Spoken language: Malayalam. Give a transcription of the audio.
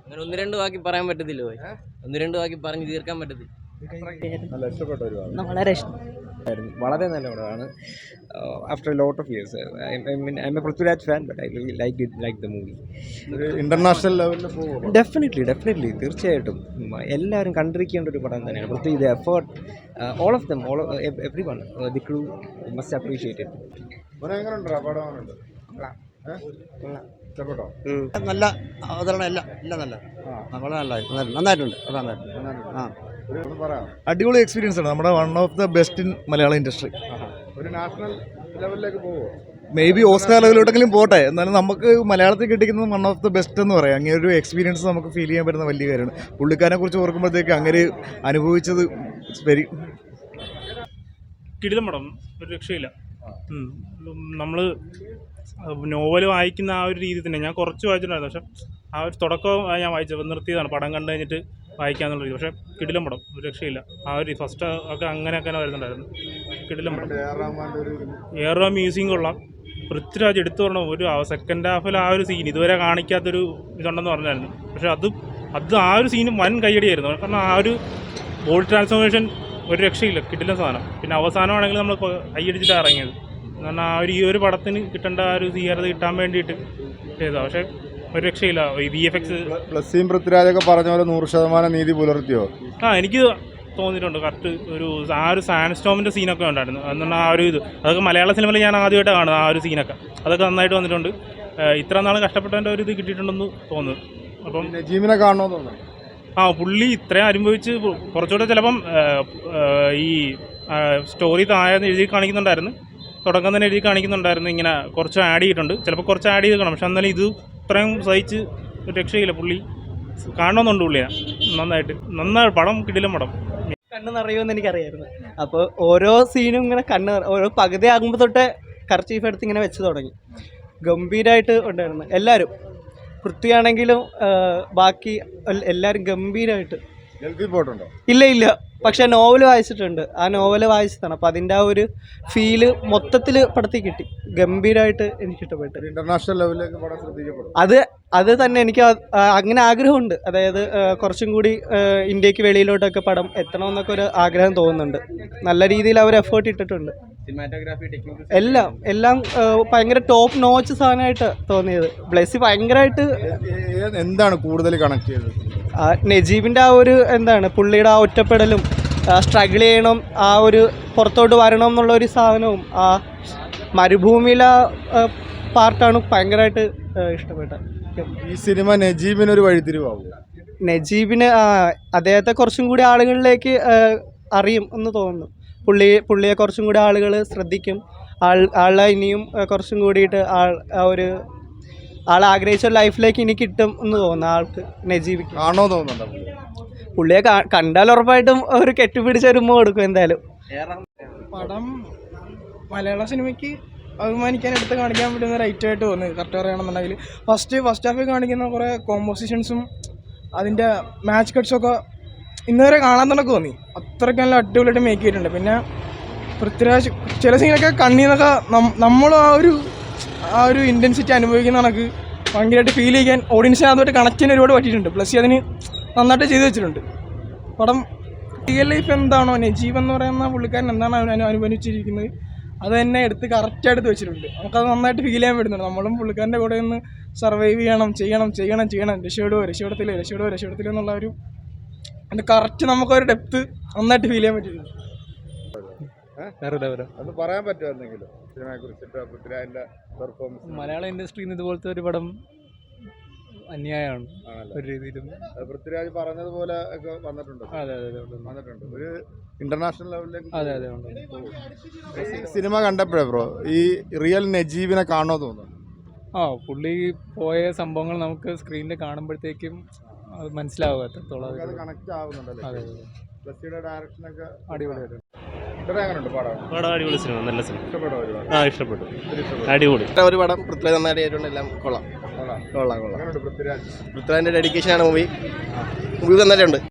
അങ്ങനെ ഒന്ന് രണ്ട് വാക്കി പറയാൻ പറ്റത്തില്ല പോയി. ഒന്ന് രണ്ട് വാക്കി പറഞ്ഞ് തീർക്കാൻ പറ്റത്തില്ല. നല്ല ഇഷ്ടപ്പെട്ട ഒരു വളരെ ഇഷ്ടം. വളരെ നല്ല പടമാണ്. After lot of years I M A Prithviraj fan, but I really like the movie. ഒരു ഇന്റർനാഷണൽ ലെവലിൽ പോകും. ഡെഫിനറ്റ്ലി തീർച്ചയായിട്ടും എല്ലാവരും കണ്ടിരിക്കേണ്ട ഒരു പടം തന്നെയാണ്. Prithvi the effort, all of them, every one, the crew must appreciate it. എങ്ങനെയുണ്ട് പടം? ഇഷ്ടപ്പെട്ടോ? നല്ല അവതരണം, എല്ലാം നല്ല നന്നായിട്ടുണ്ട്. അടിപൊളി എക്സ്പീരിയൻസ് ആണ്. നമ്മുടെ one of the best in Malayalam industry. ഒരു നാഷണൽ ലെവലിലേക്ക് പോകുമോ? മേ ബി ഓസ്കാർ ലെവലിലോട്ടെങ്കിലും പോട്ടെ, എന്നാലും നമുക്ക് മലയാളത്തിൽ കിട്ടിക്കുന്നത് വൺ ഓഫ് ദ ബെസ്റ്റ് എന്ന് പറയാം. അങ്ങനെ ഒരു എക്സ്പീരിയൻസ് നമുക്ക് ഫീൽ ചെയ്യാൻ പറ്റുന്ന വലിയ കാര്യമാണ്. പുള്ളിക്കാരനെ കുറിച്ച് ഓർക്കുമ്പോഴത്തേക്ക് അങ്ങനെ അനുഭവിച്ചത് വെരി കിടിലം പടം, ഒരു രക്ഷയില്ല. നമ്മൾ നോവൽ വായിക്കുന്ന ആ ഒരു രീതി തന്നെ ഞാൻ കുറച്ച് വായിച്ചിട്ടുണ്ടായിരുന്നു. പക്ഷേ ആ ഒരു തുടക്കം ഞാൻ വായിച്ചത് നിർത്തിയതാണ്, പടം കണ്ടു കഴിഞ്ഞിട്ട് വായിക്കാന്നുള്ള രീതി. പക്ഷേ കിടിലം പടം, ഒരു രക്ഷയില്ല. ആ ഒരു ഫസ്റ്റ് ഒക്കെ അങ്ങനെയൊക്കെ വരുന്നുണ്ടായിരുന്നു. കിടിലം പടം. ഏറെ മ്യൂസിയം കൊള്ളാം. പൃഥ്വിരാജ് എടുത്തു പറഞ്ഞ ഒരു സെക്കൻഡ് ഹാഫിൽ ആ ഒരു സീൻ ഇതുവരെ കാണിക്കാത്തൊരു ഇതുണ്ടെന്ന് പറഞ്ഞായിരുന്നു. പക്ഷേ അത് ആ ഒരു സീനും വൻ കയ്യടിയായിരുന്നു. കാരണം ആ ഒരു ബോഡി ട്രാൻസ്ഫോർമേഷൻ ഒരു രക്ഷയില്ല, കിടിലം സാധനം. പിന്നെ അവസാനമാണെങ്കിൽ നമ്മൾ കൈയടിച്ചിട്ടാണ് ഇറങ്ങിയത്. കാരണം ആ ഒരു ഈ ഒരു പടത്തിന് കിട്ടേണ്ട ആ ഒരു സ്വീകാര്യത കിട്ടാൻ വേണ്ടിയിട്ട് ചെയ്തതാണ്. പക്ഷേ ഒരു രക്ഷയില്ല. ഈ VFX പ്ലസ്സീം പൃഥ്വിരാജൊക്കെ പറഞ്ഞ പോലെ 100% നീതി പുലർത്തിയോ? എനിക്ക് തോന്നിയിട്ടുണ്ട്. കറക്റ്റ് ആ ഒരു സാൻഡ് സ്റ്റോമിൻ്റെ സീനൊക്കെ ഉണ്ടായിരുന്നു. എന്നാൽ ആ ഒരു അതൊക്കെ മലയാള സിനിമയിൽ ഞാൻ ആദ്യമായിട്ട് കാണുന്നത്. ആ ഒരു സീനൊക്കെ അതൊക്കെ നന്നായിട്ട് വന്നിട്ടുണ്ട്. ഇത്ര നാൾ കഷ്ടപ്പെട്ടതിൻ്റെ ഒരു ഇത് കിട്ടിയിട്ടുണ്ടെന്ന് തോന്നുന്നു. അപ്പം നജീബിനെ കാണണമെന്ന് തോന്നുന്നു. പുള്ളി ഇത്രയും അനുഭവിച്ച് കുറച്ചുകൂടെ ചിലപ്പം ഈ സ്റ്റോറി താഴെ എഴുതി കാണിക്കുന്നുണ്ടായിരുന്നു, തുടക്കം തന്നെ എഴുതി കാണിക്കുന്നുണ്ടായിരുന്നു. ഇങ്ങനെ കുറച്ച് ആഡ് ചെയ്തിട്ടുണ്ട്, ചിലപ്പോൾ കുറച്ച് ആഡ് ചെയ്ത് കാണും. പക്ഷെ എന്നാലും ഇത് ഇത്രയും സഹിച്ച് രക്ഷയില്ല. പുള്ളി കാണണമെന്നുണ്ട് പുള്ളിയെ നന്നായി പടം, കിടിലം പടം. കണ്ണ് നിറയുമെന്ന് എനിക്കറിയായിരുന്നു. അപ്പോൾ ഓരോ സീനും ഇങ്ങനെ ഓരോ പകുതി ആകുമ്പോൾ തൊട്ടേ കർച്ചീഫ് എടുത്ത് ഇങ്ങനെ വെച്ച് തുടങ്ങി. ഗംഭീരമായിട്ട് ഉണ്ടായിരുന്നു എല്ലാവരും. പൃഥ്വിയാണെങ്കിലും ബാക്കി എല്ലാവരും ഗംഭീരമായിട്ട്. ഇല്ല, പക്ഷെ നോവൽ വായിച്ചിട്ടുണ്ട്. ആ നോവൽ വായിച്ചതാണ്. അപ്പം അതിൻ്റെ ആ ഒരു ഫീല് മൊത്തത്തിൽ പടത്തിൽ കിട്ടി. ഗംഭീരമായിട്ട് എനിക്ക് ഇഷ്ടപ്പെട്ടു. ഇന്റർനാഷണൽ ലെവലിലേക്ക് പടം ശ്രദ്ധിക്കപ്പെടും. അത് തന്നെ എനിക്ക് അങ്ങനെ ആഗ്രഹമുണ്ട്. അതായത് കുറച്ചും കൂടി ഇന്ത്യക്ക് വെളിയിലോട്ടൊക്കെ പടം എത്തണമെന്നൊക്കെ ഒരു ആഗ്രഹം തോന്നുന്നുണ്ട്. നല്ല രീതിയിൽ അവർ എഫേർട്ട് ഇട്ടിട്ടുണ്ട്. എല്ലാം ഭയങ്കര ടോപ്പ് നോച്ച് സാധനമായിട്ട് തോന്നിയത്. ബ്ലെസ്സി ഭയങ്കരമായിട്ട് എന്താണ് കൂടുതൽ കണക്ട് ചെയ്തത്? നജീബിൻ്റെ ആ ഒരു പുള്ളിയുടെ ആ ഒറ്റപ്പെടലും സ്ട്രഗിൾ ചെയ്യണം, ആ ഒരു പുറത്തോട്ട് വരണം എന്നുള്ള ഒരു സാധനവും ആ മരുഭൂമിയിലെ പാർട്ടാണ് ഭയങ്കരമായിട്ട് ഇഷ്ടപ്പെട്ടത്. ഈ സിനിമ നജീബിനൊരു വഴിത്തിരിവാകും. നജീബിന് അദ്ദേഹത്തെ കുറച്ചും കൂടി ആളുകളിലേക്ക് അറിയും എന്ന് തോന്നുന്നു. പുള്ളിയെ കുറച്ചും കൂടി ആളുകൾ ശ്രദ്ധിക്കും. ആളെ ഇനിയും കുറച്ചും കൂടിയിട്ട് ആൾ ആഗ്രഹിച്ച ലൈഫിലേക്ക് ഇനി കിട്ടും എന്ന് തോന്നുന്നു ആൾക്ക്. നജീബിക്ക് ആണോ തോന്നുന്നുണ്ടോ? പുള്ളിയെ കണ്ടാൽ ഉറപ്പായിട്ടും ഒരു കെട്ടിപ്പിടിച്ച ഒരു ഉമ്മ കൊടുക്കും എന്തായാലും. പടം മലയാള സിനിമയ്ക്ക് അഭിമാനിക്കാൻ എടുത്ത് കാണിക്കാൻ പറ്റുന്ന റൈറ്റായിട്ട് തോന്നുന്നു. കറക്റ്റ് പറയുകയാണെന്നുണ്ടെങ്കിൽ ഫസ്റ്റ് ഹാഫിൽ കാണിക്കുന്ന കുറേ കോമ്പോസിഷൻസും അതിൻ്റെ മാച്ച് കട്ട്സൊക്കെ ഇന്നുവരെ കാണാൻ തന്നെ തോന്നി. അത്രയ്ക്ക് നല്ല അടിപൊളിയായിട്ട് മേക്ക് ചെയ്തിട്ടുണ്ട്. പിന്നെ പൃഥ്വിരാജ് ചില സീനൊക്കെ കണ്ണീന്നൊക്കെ നമ്മൾ ആ ഒരു ഇൻറ്റൻസിറ്റി അനുഭവിക്കുന്ന കണക്ക് ഭയങ്കരമായിട്ട് ഫീൽ ചെയ്യാൻ ഓഡിയൻസിന് അതുമായിട്ട് കണക്ട് ചെയ്യാൻ ഒരുപാട് പറ്റിയിട്ടുണ്ട്. പ്ലസ് അതിന് നന്നായിട്ട് ചെയ്തു വെച്ചിട്ടുണ്ട്. പടം റിയൽ ലൈഫ് എന്താണോ നജീബ് എന്ന് പറയുന്ന പുള്ളിക്കാരൻ എന്താണ് അനുഭവിച്ചിരിക്കുന്നത് അത് തന്നെ എടുത്ത് കറക്റ്റായിട്ട് വെച്ചിട്ടുണ്ട്. നമുക്കത് നന്നായിട്ട് ഫീൽ ചെയ്യാൻ പറ്റുന്നുണ്ട്. നമ്മളും പുള്ളിക്കാരൻ്റെ കൂടെ ഒന്ന് സർവൈവ് ചെയ്യണം, രക്ഷപ്പെടത്തില്ല എന്നുള്ള ഒരു കറക്റ്റ് നമുക്കൊരു ഡെപ്ത് നന്നായിട്ട് ഫീൽ ചെയ്യാൻ പറ്റിയിട്ടുണ്ട്. അത് പറയാൻ പറ്റുമായിരുന്നെങ്കിലും പൃഥ്വിരാജിന്റെ പെർഫോമൻസ് മലയാള ഇൻഡസ്ട്രിയിൽ ഇതുപോലത്തെ ഒരു പടം അന്യായമാണ് ഒരു രീതിയിലും. പൃഥ്വിരാജ് പറഞ്ഞതുപോലെ ഒക്കെ വന്നിട്ടുണ്ട്. വന്നിട്ടുണ്ട് ഒരു ഇന്റർനാഷണൽ ലെവലിലേക്ക്. സിനിമ കണ്ടപ്പോഴേ ബ്രോ ഈ റിയൽ നജീബിനെ കാണുമോ തോന്നുന്നു? പുള്ളി പോയ സംഭവങ്ങൾ നമുക്ക് സ്ക്രീനിൽ കാണുമ്പോഴത്തേക്കും അത് മനസ്സിലാവുക എത്രത്തോളം കണക്ട് ആവുന്നുണ്ടല്ലോ. ഡയറക്ഷനൊക്കെ അടിപൊളിയായിട്ട്. പടം അടിപൊളി സിനിമ, നല്ല സിനിമ. ഇഷ്ടപ്പെട്ടു. അടിപൊളി ഒരു പടം. പൃഥ്വിരാജ് നന്നായിട്ട് ചെയ്തിട്ടുണ്ട്. എല്ലാം കൊള്ളാം. പൃഥ്വിരാജിന്റെ ഡെഡിക്കേഷനാണ് മൂവി നന്നായിട്ടുണ്ട്.